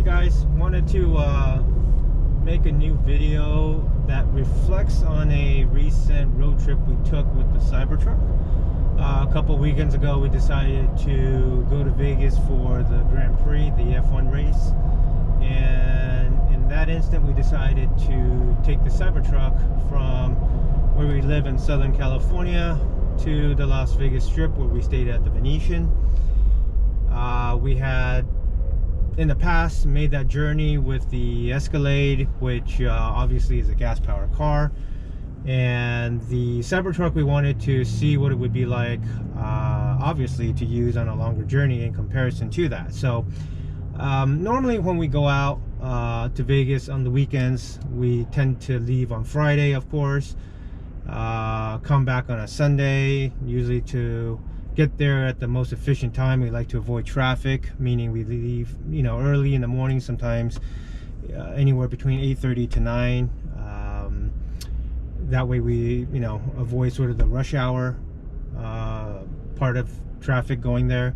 guys, wanted to make a new video that reflects on a recent road trip we took with the Cybertruck. A couple weekends ago we decided to go to Vegas for the Grand Prix, the F1 race, and in that instant we decided to take the Cybertruck from where we live in Southern California to the Las Vegas Strip, where we stayed at the Venetian. We had in the past made that journey with the Escalade, which obviously is a gas powered car, and the Cybertruck we wanted to see what it would be like, obviously to use on a longer journey in comparison to that. So normally when we go out to Vegas on the weekends, we tend to leave on Friday, of course, come back on a Sunday, usually to get there at the most efficient time. We like to avoid traffic, meaning we leave, early in the morning, sometimes anywhere between 8:30 to 9. That way we, avoid sort of the rush hour part of traffic going there.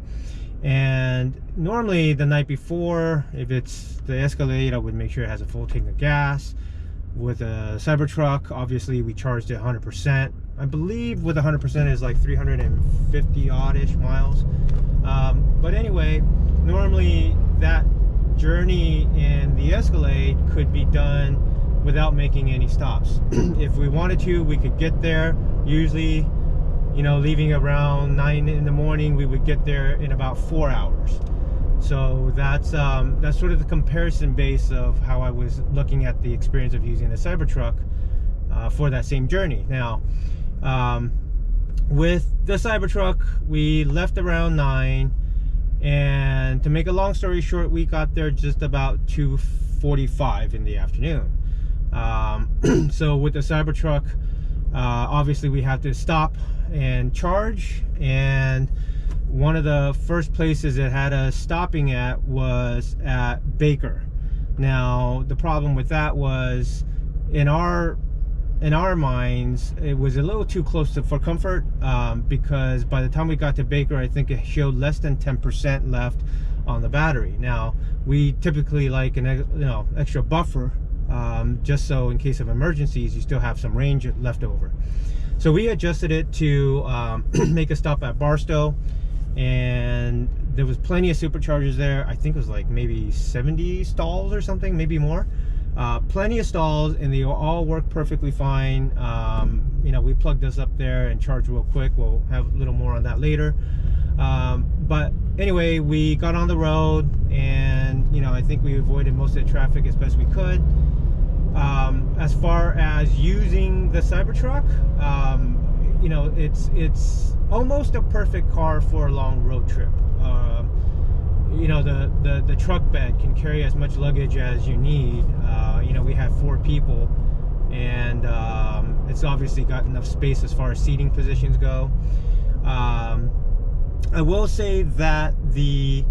And normally the night before, if it's the Escalade, I would make sure it has a full tank of gas. With a Cybertruck, obviously we charged it 100%. I believe with 100% is like 350 odd-ish miles. But anyway, normally that journey in the Escalade could be done without making any stops. If we wanted to, we could get there. Usually, leaving around 9 in the morning, we would get there in about 4 hours. So that's sort of the comparison base of how I was looking at the experience of using the Cybertruck for that same journey. Now, with the Cybertruck, we left around 9, and to make a long story short, we got there just about 2:45 in the afternoon. So with the Cybertruck, obviously we have to stop and charge, and one of the first places it had us stopping at was at Baker. Now the problem with that was, in our minds, it was a little too close for comfort, because by the time we got to Baker, I think it showed less than 10% left on the battery. Now we typically like an extra buffer, just so in case of emergencies you still have some range left over. So we adjusted it to make a stop at Barstow, and there was plenty of superchargers there. I think it was like maybe 70 stalls or something, maybe more. Plenty of stalls, and they all work perfectly fine. We plugged this up there and charged real quick. We'll have a little more on that later. But anyway, we got on the road, and I think we avoided most of the traffic as best we could. As far as using the Cybertruck, it's almost a perfect car for a long road trip. The truck bed can carry as much luggage as you need. We had 4 people, and it's obviously got enough space as far as seating positions go. I will say that the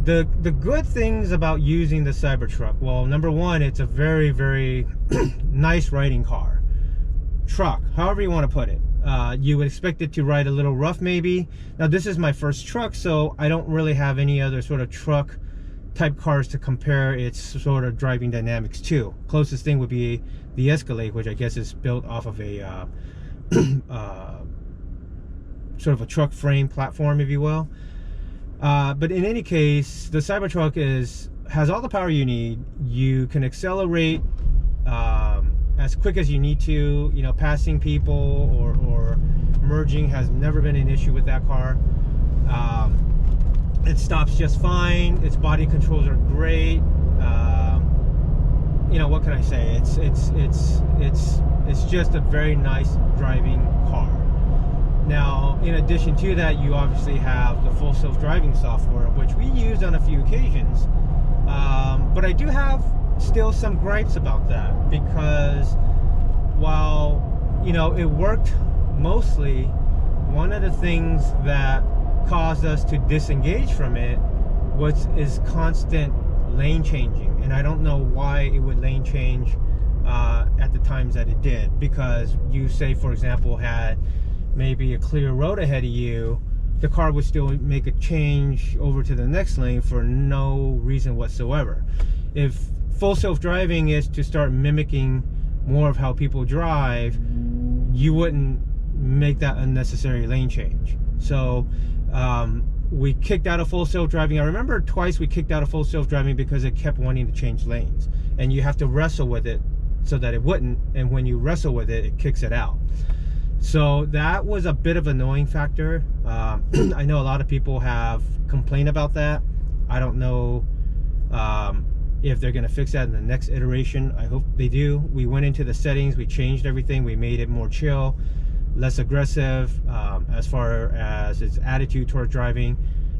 good things about using the Cybertruck, well, number one, it's a very, very nice riding car. Truck, however you want to put it. You would expect it to ride a little rough, maybe. Now this is my first truck, so I don't really have any other sort of truck type cars to compare its sort of driving dynamics to. Closest thing would be the Escalade, which I guess is built off of a sort of a truck frame platform, if you will. But in any case, the Cybertruck has all the power you need. You can accelerate as quick as you need to. Passing people or merging has never been an issue with that car. It stops just fine. Its body controls are great. What can I say? It's just a very nice driving car. Now, in addition to that, you obviously have the full self-driving software, which we used on a few occasions. But I do have still some gripes about that, because while it worked mostly, one of the things that caused us to disengage from it is constant lane changing. And I don't know why it would lane change at the times that it did, because you, say for example, had maybe a clear road ahead of you, the car would still make a change over to the next lane for no reason whatsoever. If full self-driving is to start mimicking more of how people drive, you wouldn't make that unnecessary lane change. So we kicked out of full self-driving. I remember twice we kicked out of full self-driving because it kept wanting to change lanes, and you have to wrestle with it so that it wouldn't, and when you wrestle with it, it kicks it out. So that was a bit of an annoying factor. I know a lot of people have complained about that. I don't know if they're going to fix that in the next iteration. I hope they do. We went into the settings, we changed everything, we made it more chill, less aggressive as far as its attitude toward driving,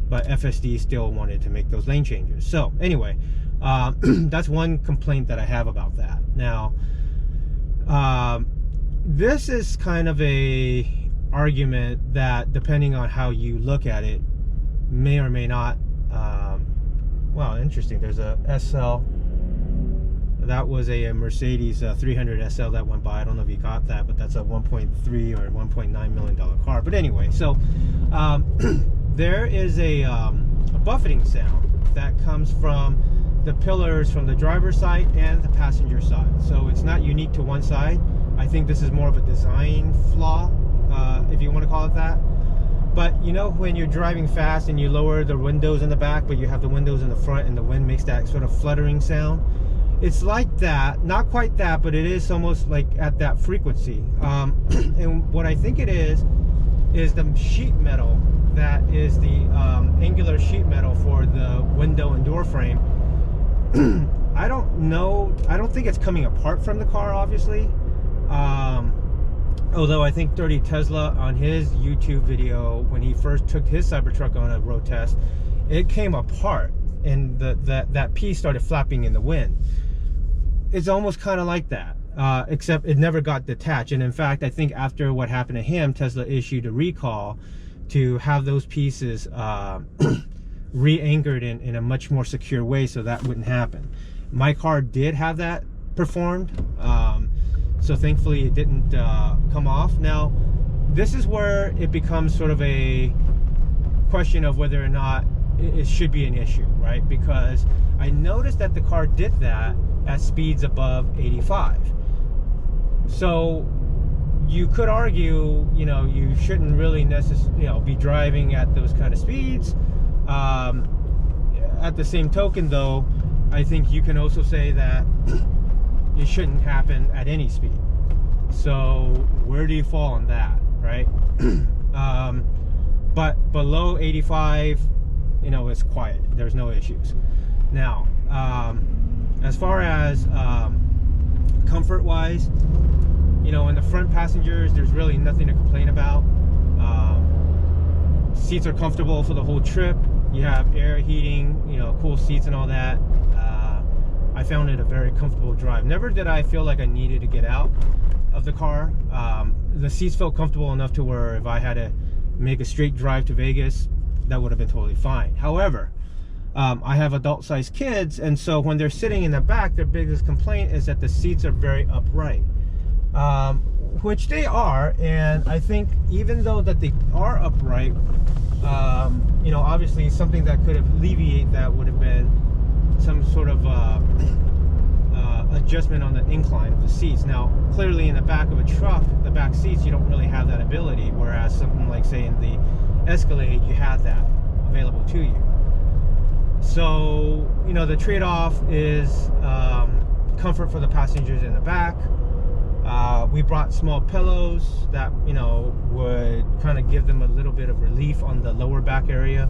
but FSD still wanted to make those lane changes. So anyway, that's one complaint that I have about that. Now, this is kind of a argument that, depending on how you look at it, may or may not. Wow, interesting. There's a SL. That was a Mercedes 300 SL that went by. I don't know if you got that, but that's a 1.3 or 1.9 million dollar car. But anyway, so there is a buffeting sound that comes from the pillars from the driver's side and the passenger side. So it's not unique to one side. I think this is more of a design flaw, if you want to call it that. But you know, when you're driving fast and you lower the windows in the back, but you have the windows in the front and the wind makes that sort of fluttering sound, it's like that. Not quite that, but it is almost like at that frequency. And what I think it is the sheet metal that is the angular sheet metal for the window and door frame. I don't know. I don't think it's coming apart from the car, obviously. Although I think Dirty Tesla, on his YouTube video, when he first took his Cybertruck on a road test, it came apart and that piece started flapping in the wind. It's almost kind of like that, except it never got detached. And in fact, I think after what happened to him, Tesla issued a recall to have those pieces re-anchored in a much more secure way so that wouldn't happen. My car did have that performed, so thankfully it didn't come off. Now, this is where it becomes sort of a question of whether or not it should be an issue, right? Because I noticed that the car did that at speeds above 85. So you could argue, you know, you shouldn't really necessarily, you know, be driving at those kind of speeds. At the same token, though, I think you can also say that it shouldn't happen at any speed. So where do you fall on that, right? But below 85, you know, it's quiet. There's no issues. Now, as far as comfort-wise, you know, in the front passengers, there's really nothing to complain about. Seats are comfortable for the whole trip. You have air heating, you know, cool seats and all that. I found it a very comfortable drive. Never did I feel like I needed to get out of the car. The seats felt comfortable enough to where if I had to make a straight drive to Vegas, that would have been totally fine. However, I have adult-sized kids, and so when they're sitting in the back, their biggest complaint is that the seats are very upright, which they are. And I think even though that they are upright, you know, obviously something that could alleviate that would have been some sort of adjustment on the incline of the seats. Now, clearly in the back of a truck, the back seats, you don't really have that ability, whereas something like, say, in the Escalade, you have that available to you. So, you know, the trade-off is comfort for the passengers in the back. We brought small pillows that, you know, would kind of give them a little bit of relief on the lower back area.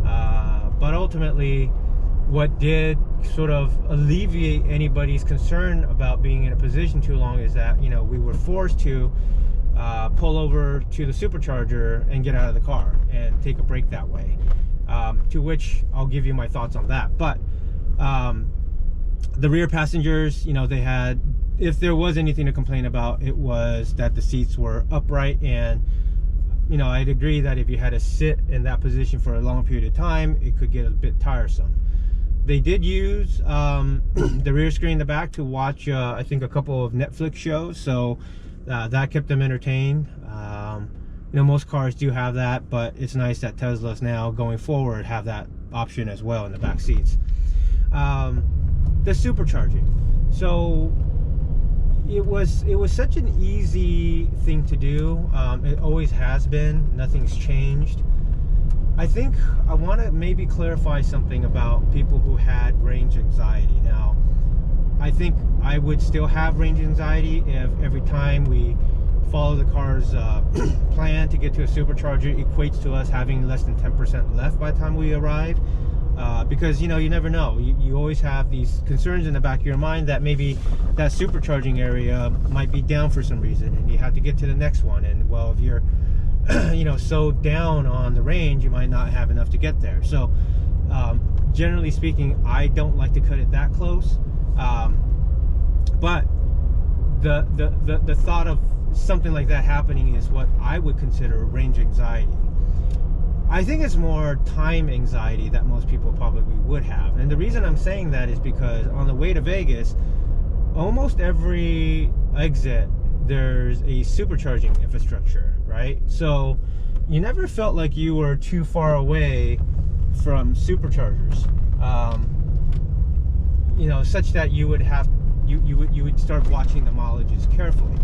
But ultimately, what did sort of alleviate anybody's concern about being in a position too long is that, you know, we were forced to pull over to the supercharger and get out of the car and take a break that way. To which I'll give you my thoughts on that. But the rear passengers, you know, they had, if there was anything to complain about, it was that the seats were upright. And, you know, I'd agree that if you had to sit in that position for a long period of time, it could get a bit tiresome. They did use the rear screen in the back to watch, I think, a couple of Netflix shows. So that kept them entertained. You know, most cars do have that, but it's nice that Teslas now going forward have that option as well in the back seats. The supercharging. So it was such an easy thing to do. It always has been. Nothing's changed. I think I want to maybe clarify something about people who had range anxiety. Now, I think I would still have range anxiety if every time we follow the car's plan to get to a supercharger equates to us having less than 10% left by the time we arrive. Because, you know, you never know. You always have these concerns in the back of your mind that maybe that supercharging area might be down for some reason and you have to get to the next one. And, well, if you're you know, so down on the range, you might not have enough to get there. So generally speaking, I don't like to cut it that close, but the thought of something like that happening is what I would consider range anxiety. I think it's more time anxiety that most people probably would have, and the reason I'm saying that is because on the way to Vegas, almost every exit there's a supercharging infrastructure, right? So you never felt like you were too far away from superchargers, you know, such that you would have you would start watching the mileages carefully.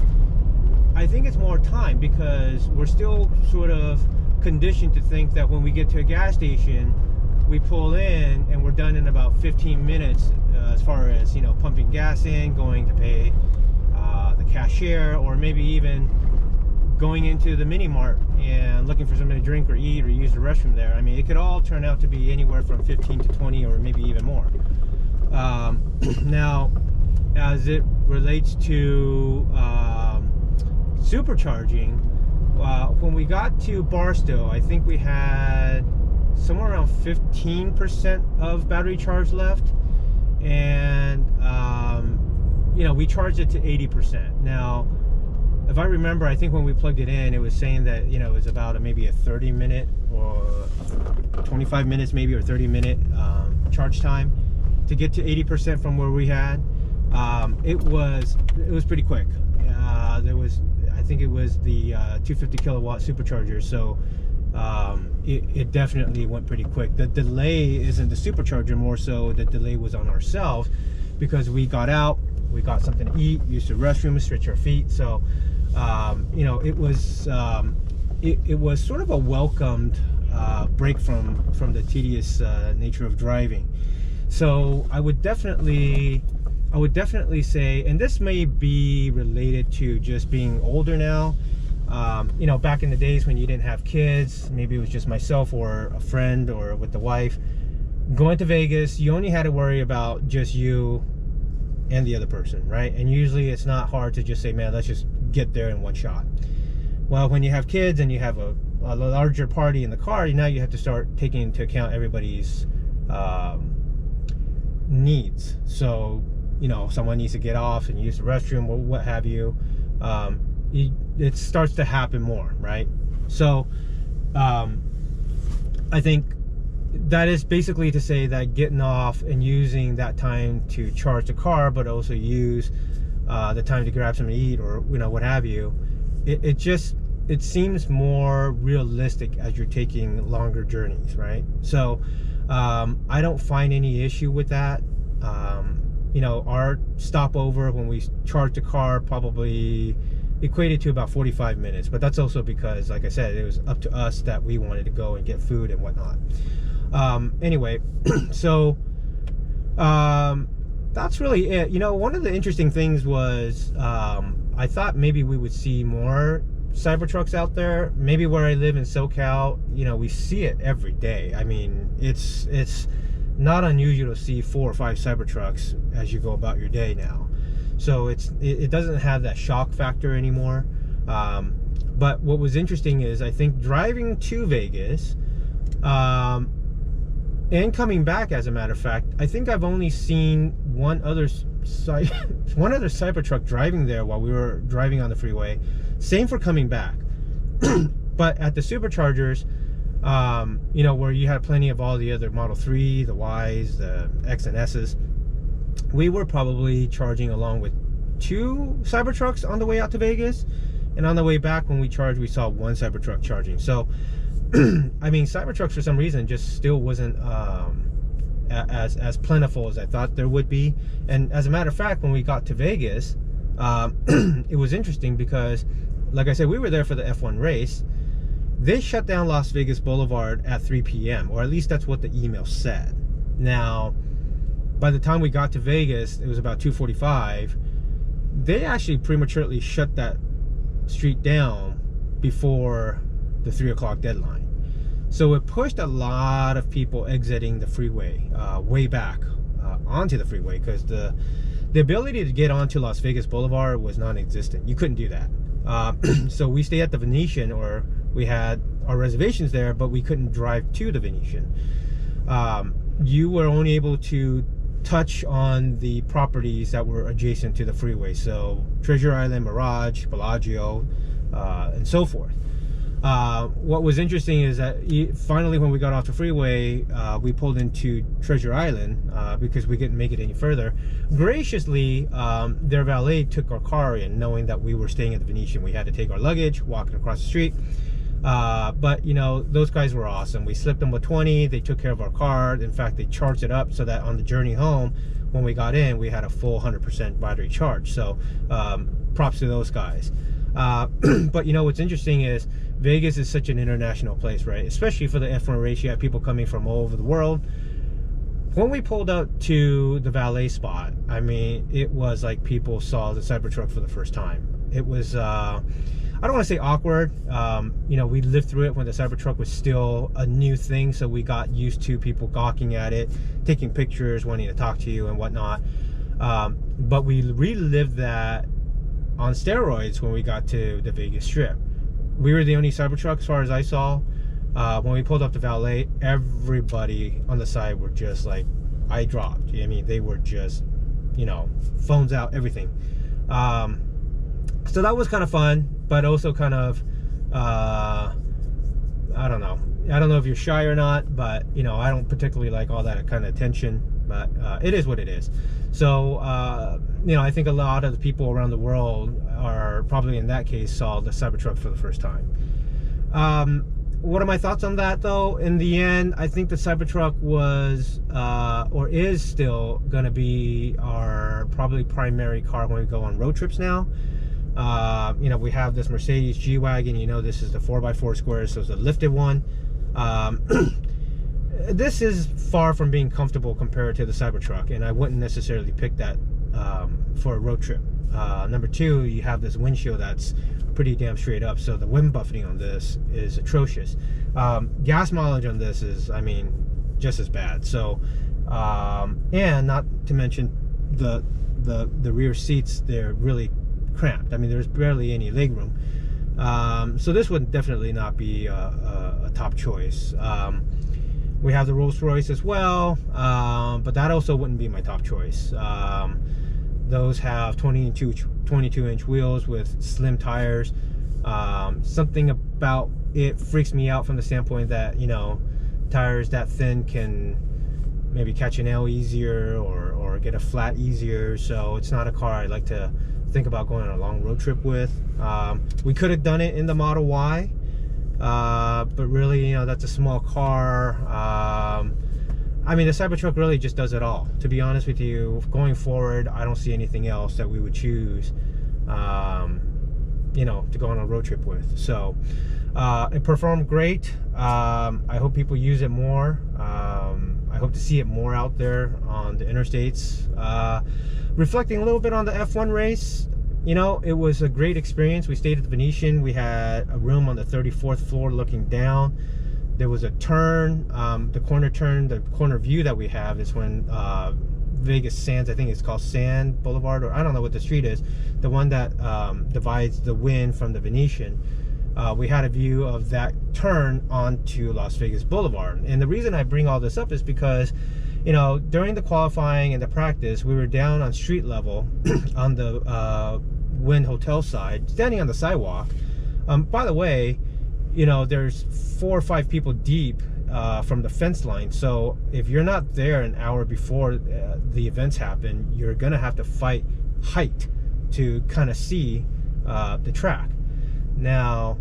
I think it's more time because we're still sort of conditioned to think that when we get to a gas station, we pull in and we're done in about 15 minutes as far as, you know, pumping gas in, going to pay the cashier, or maybe even going into the mini mart and looking for something to drink or eat or use the restroom there. I mean, it could all turn out to be anywhere from 15 to 20 or maybe even more. Now, as it relates to supercharging, when we got to Barstow, I think we had somewhere around 15% of battery charge left, and you know, we charged it to 80%. Now, if I remember, I think when we plugged it in, it was saying that, you know, it was about maybe a 30-minute or 25 minutes maybe, or 30-minute charge time to get to 80% from where we had. It was pretty quick. I think it was the 250 kilowatt supercharger, so it definitely went pretty quick. The delay isn't the supercharger, more so the delay was on ourselves, because we got out, we got something to eat, used the restroom, stretch our feet. So you know, it was sort of a welcomed break from the tedious nature of driving. So I would definitely say, and this may be related to just being older now. You know, back in the days when you didn't have kids, maybe it was just myself or a friend or with the wife, going to Vegas, you only had to worry about just you and the other person, right? And usually it's not hard to just say, man, let's just get there in one shot. Well, when you have kids and you have a larger party in the car, now you have to start taking into account everybody's needs. So, you know, someone needs to get off and use the restroom or what have you. It starts to happen more, right? So I think that is basically to say that getting off and using that time to charge the car, but also use the time to grab something to eat or, you know, what have you, it seems more realistic as you're taking longer journeys, right? So I don't find any issue with that. You know, our stopover when we charged the car probably equated to about 45 minutes, but that's also because, like I said, it was up to us that we wanted to go and get food and whatnot. Anyway, so that's really it. You know, one of the interesting things was I thought maybe we would see more Cybertrucks out there. Maybe where I live in SoCal, you know, we see it every day. I mean, it's not unusual to see 4 or 5 Cybertrucks as you go about your day now. So it doesn't have that shock factor anymore. But what was interesting is, I think driving to Vegas and coming back, as a matter of fact, I think I've only seen one other Cybertruck driving there while we were driving on the freeway. Same for coming back. But at the superchargers, you know, where you had plenty of all the other Model 3, the Ys, the X and S's, we were probably charging along with 2 Cybertrucks on the way out to Vegas, and on the way back when we charged, we saw one Cybertruck charging. So I mean, Cybertrucks for some reason just still wasn't as plentiful as I thought there would be. And as a matter of fact, when we got to Vegas, it was interesting because, like I said, we were there for the F1 race. They shut down Las Vegas Boulevard at 3 p.m. or at least that's what the email said. Now, by the time we got to Vegas, it was about 2:45. They actually prematurely shut that street down before the 3 o'clock deadline. So it pushed a lot of people exiting the freeway way back onto the freeway, because the ability to get onto Las Vegas Boulevard was non-existent. You couldn't do that. So we stayed at the Venetian, or we had our reservations there, but we couldn't drive to the Venetian. You were only able to touch on the properties that were adjacent to the freeway. So Treasure Island, Mirage, Bellagio, and so forth. What was interesting is that finally when we got off the freeway, we pulled into Treasure Island because we couldn't make it any further. Graciously, their valet took our car in, knowing that we were staying at the Venetian. We had to take our luggage, walking across the street. But you know, those guys were awesome. We slipped them with 20. They took care of our car. In fact, they charged it up so that on the journey home, when we got in, we had a full 100% battery charge. So props to those guys. But you know, what's interesting is Vegas is such an international place, right? Especially for the F1 race, you have people coming from all over the world. When we pulled out to the valet spot, I mean, it was like people saw the Cybertruck for the first time. It was, I don't want to say awkward. You know, we lived through it when the Cybertruck was still a new thing, so we got used to people gawking at it, taking pictures, wanting to talk to you and whatnot. But we relived that on steroids when we got to the Vegas Strip. We were the only Cybertruck as far as I saw. When we pulled up the valet, everybody on the side were just like, eye dropped. I mean, they were just, you know, phones out, everything. So that was kind of fun, but also kind of, I don't know. I don't know if you're shy or not, but, you know, I don't particularly like all that kind of attention, but it is what it is. So, you know, I think a lot of the people around the world are probably in that case saw the Cybertruck for the first time. What are my thoughts on that, though? In the end, I think the Cybertruck was or is still going to be our probably primary car when we go on road trips now. You know, we have this Mercedes G-Wagon. You know, this is the 4x4 square, so it's a lifted one. This is far from being comfortable compared to the Cybertruck, and I wouldn't necessarily pick that for a road trip. Number two, you have this windshield that's pretty damn straight up, so the wind buffeting on this is atrocious. Gas mileage on this is, I mean, just as bad. So, and not to mention the rear seats, they're really cramped. I mean, there's barely any leg room. So this would definitely not be a top choice. We have the Rolls-Royce as well, but that also wouldn't be my top choice. Those have 22-inch wheels with slim tires. Something about it freaks me out from the standpoint that, you know, tires that thin can maybe catch an L easier or get a flat easier. So it's not a car I'd like to think about going on a long road trip with. We could have done it in the Model Y, but really, you know, that's a small car. I mean, the Cybertruck really just does it all. To be honest with you, going forward, I don't see anything else that we would choose, you know, to go on a road trip with. So it performed great. I hope people use it more. I hope to see it more out there on the interstates. Reflecting a little bit on the F1 race, you know, it was a great experience. We stayed at the Venetian. We had a room on the 34th floor looking down. There was a turn, the corner view that we have is when Vegas Sands, I think it's called Sand Boulevard, or I don't know what the street is, the one that divides the Wynn from the Venetian. We had a view of that turn onto Las Vegas Boulevard. And the reason I bring all this up is because, you know, during the qualifying and the practice, we were down on street level on the Wynn Hotel side, standing on the sidewalk. By the way, you know, there's 4 or 5 people deep from the fence line. So if you're not there an hour before the events happen, you're gonna have to fight height to kind of see the track. Now,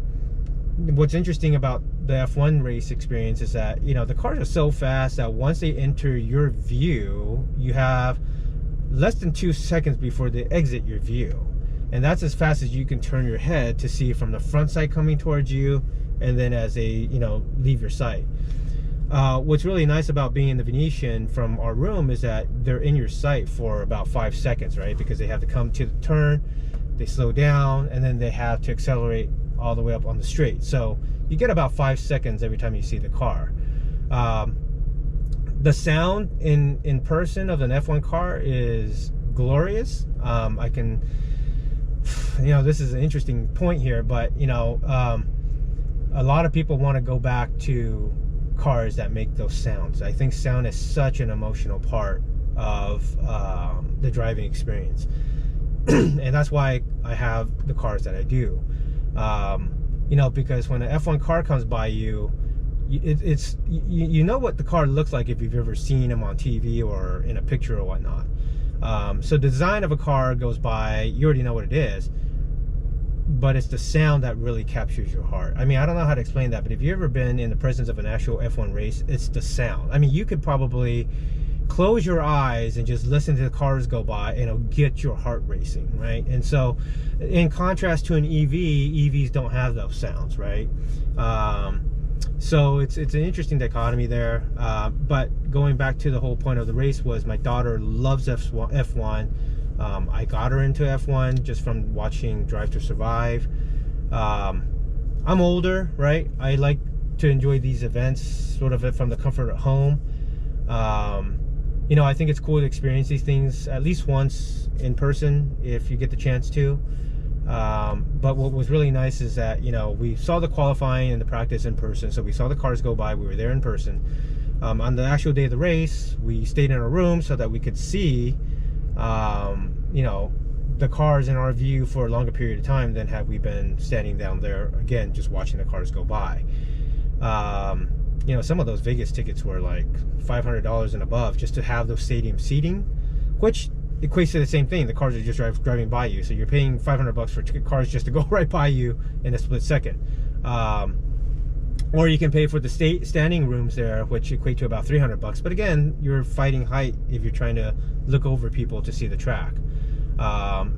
what's interesting about the F1 race experience is that, you know, the cars are so fast that once they enter your view, you have less than 2 seconds before they exit your view. And that's as fast as you can turn your head to see from the front side coming towards you, and then as they, you know, leave your sight. What's really nice about being in the Venetian from our room is that they're in your sight for about 5 seconds, right? Because they have to come to the turn, they slow down, and then they have to accelerate all the way up on the straight. So you get about 5 seconds every time you see the car. The sound in person of an F1 car is glorious. I can, you know, this is an interesting point here, but you know, a lot of people want to go back to cars that make those sounds. I think sound is such an emotional part of the driving experience. And that's why I have the cars that I do. You know, because when an F1 car comes by you, you know what the car looks like if you've ever seen them on TV or in a picture or whatnot. So the design of a car goes by, you already know what it is, but it's the sound that really captures your heart. I mean, I don't know how to explain that, but if you've ever been in the presence of an actual F1 race, it's the sound. I mean, you could probably close your eyes and just listen to the cars go by and it'll get your heart racing, right? And so in contrast to an EV, EVs don't have those sounds, right? So it's an interesting dichotomy there. But going back to the whole point of the race was my daughter loves F1. I got her into F1 just from watching Drive to Survive. I'm older, right? I like to enjoy these events sort of from the comfort of home. You know, I think it's cool to experience these things at least once in person if you get the chance to. But what was really nice is that, you know, we saw the qualifying and the practice in person. So we saw the cars go by, we were there in person. On the actual day of the race, we stayed in our room so that we could see, you know, the cars in our view for a longer period of time than had we been standing down there, again, just watching the cars go by. You know, some of those Vegas tickets were like $500 and above just to have those stadium seating, which equates to the same thing. The cars are just driving by you, so you're paying $500 for cars just to go right by you in a split second. Or you can pay for the standing rooms there, which equate to about $300. But again, you're fighting height if you're trying to look over people to see the track.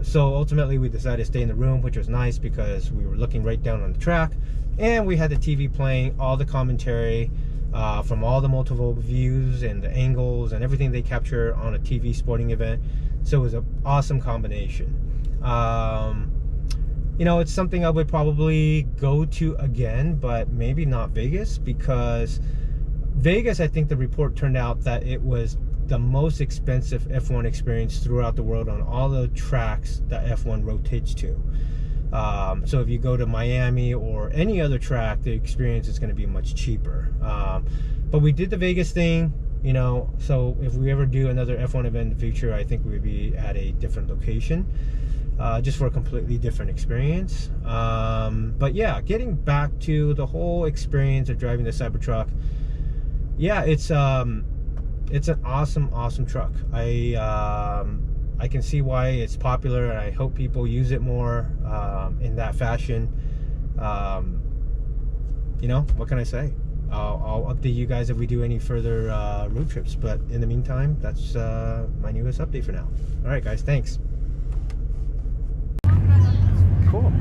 So ultimately, we decided to stay in the room, which was nice because we were looking right down on the track, and we had the TV playing all the commentary from all the multiple views and the angles and everything they capture on a TV sporting event. So it was an awesome combination. You know, it's something I would probably go to again, but maybe not Vegas, because Vegas, I think the report turned out that it was the most expensive F1 experience throughout the world on all the tracks that F1 rotates to. So if you go to Miami or any other track, the experience is going to be much cheaper. But we did the Vegas thing, you know, so if we ever do another F1 event in the future, I think we would be at a different location, just for a completely different experience. But yeah, getting back to the whole experience of driving the Cybertruck, yeah, it's an awesome truck. I can see why it's popular, and I hope people use it more in that fashion. You know, what can I say? I'll update you guys if we do any further road trips, but in the meantime, that's my newest update for now. All right, guys, thanks. Cool.